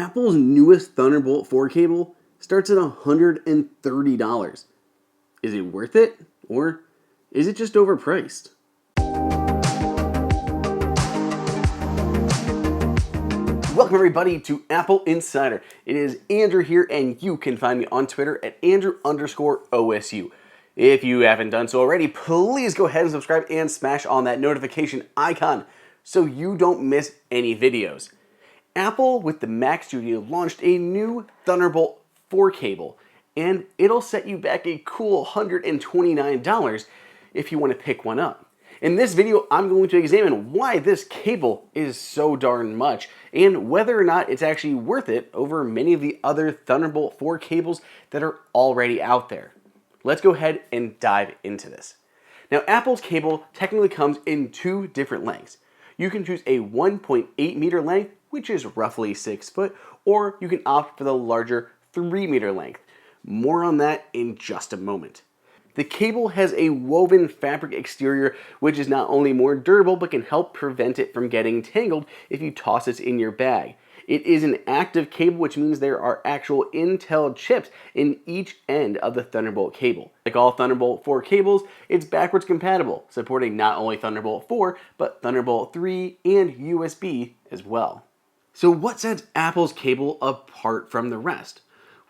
Apple's newest Thunderbolt 4 cable starts at $130. Is it worth it? Or is it just overpriced? Welcome everybody to Apple Insider. It is Andrew here, and you can find me on Twitter at Andrew_OSU. If you haven't done so already, please go ahead and subscribe and smash on that notification icon so you don't miss any videos. Apple, with the Mac Studio, launched a new Thunderbolt 4 cable, and it'll set you back a cool $129 if you want to pick one up. In this video, I'm going to examine why this cable is so darn much, and whether or not it's actually worth it over many of the other Thunderbolt 4 cables that are already out there. Let's go ahead and dive into this. Now, Apple's cable technically comes in two different lengths. You can choose a 1.8 meter length, which is roughly 6 foot, or you can opt for the larger 3 meter length. More on that in just a moment. The cable has a woven fabric exterior, which is not only more durable, but can help prevent it from getting tangled if you toss it in your bag. It is an active cable, which means there are actual Intel chips in each end of the Thunderbolt cable. Like all Thunderbolt 4 cables, it's backwards compatible, supporting not only Thunderbolt 4, but Thunderbolt 3 and USB as well. So what sets Apple's cable apart from the rest?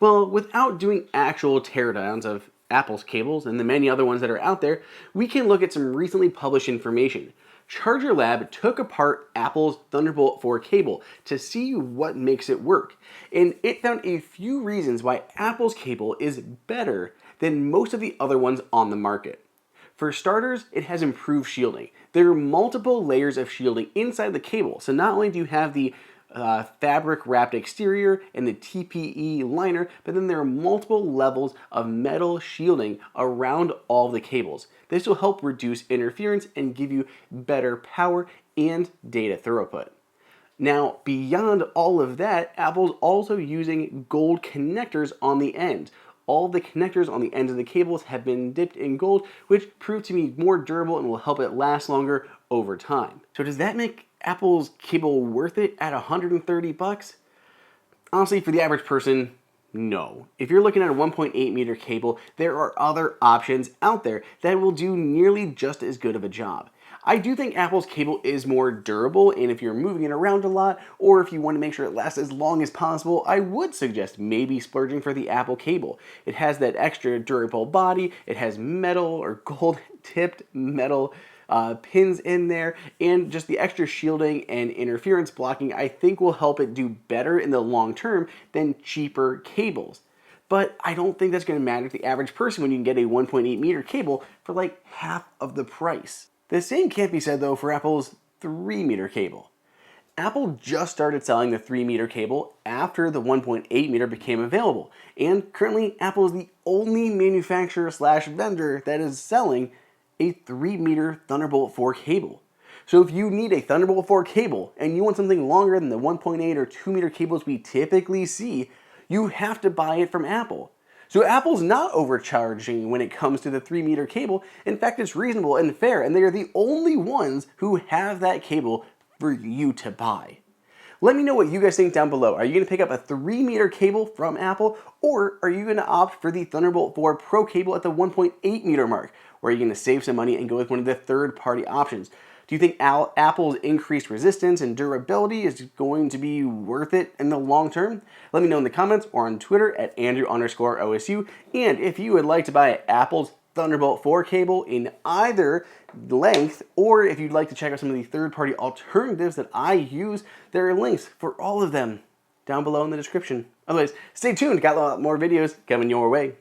Well, without doing actual teardowns of Apple's cables and the many other ones that are out there, we can look at some recently published information. Charger Lab took apart Apple's Thunderbolt 4 cable to see what makes it work, and it found a few reasons why Apple's cable is better than most of the other ones on the market. For starters, it has improved shielding. There are multiple layers of shielding inside the cable, so not only do you have the fabric wrapped exterior and the TPE liner, but then there are multiple levels of metal shielding around all the cables. This will help reduce interference and give you better power and data throughput. Now, beyond all of that, Apple's also using gold connectors on the end. All the connectors on the ends of the cables have been dipped in gold, which prove to be more durable and will help it last longer over time. So does that make Apple's cable worth it at $130? Honestly, for the average person, no. If you're looking at a 1.8 meter cable, there are other options out there that will do nearly just as good of a job. I do think Apple's cable is more durable, and if you're moving it around a lot, or if you want to make sure it lasts as long as possible, I would suggest maybe splurging for the Apple cable. It has that extra durable body, it has metal or gold tipped metal pins in there, and just the extra shielding and interference blocking I think will help it do better in the long term than cheaper cables. But I don't think that's going to matter to the average person when you can get a 1.8 meter cable for like half of the price. The same can't be said though for Apple's 3 meter cable. Apple just started selling the 3 meter cable after the 1.8 meter became available, and currently Apple is the only manufacturer / vendor that is selling a 3 meter Thunderbolt 4 cable. So if you need a Thunderbolt 4 cable and you want something longer than the 1.8 or 2 meter cables we typically see, you have to buy it from Apple. So Apple's not overcharging when it comes to the 3 meter cable. In fact, it's reasonable and fair, and they are the only ones who have that cable for you to buy. Let me know what you guys think down below. Are you going to pick up a 3 meter cable from Apple, or are you going to opt for the Thunderbolt 4 Pro cable at the 1.8 meter mark? Or are you going to save some money and go with one of the third-party options? Do you think Apple's increased resistance and durability is going to be worth it in the long term? Let me know in the comments or on Twitter at Andrew_OSU. And if you would like to buy Apple's Thunderbolt 4 cable in either length, or if you'd like to check out some of the third-party alternatives that I use, there are links for all of them down below in the description. Otherwise, stay tuned, got a lot more videos coming your way.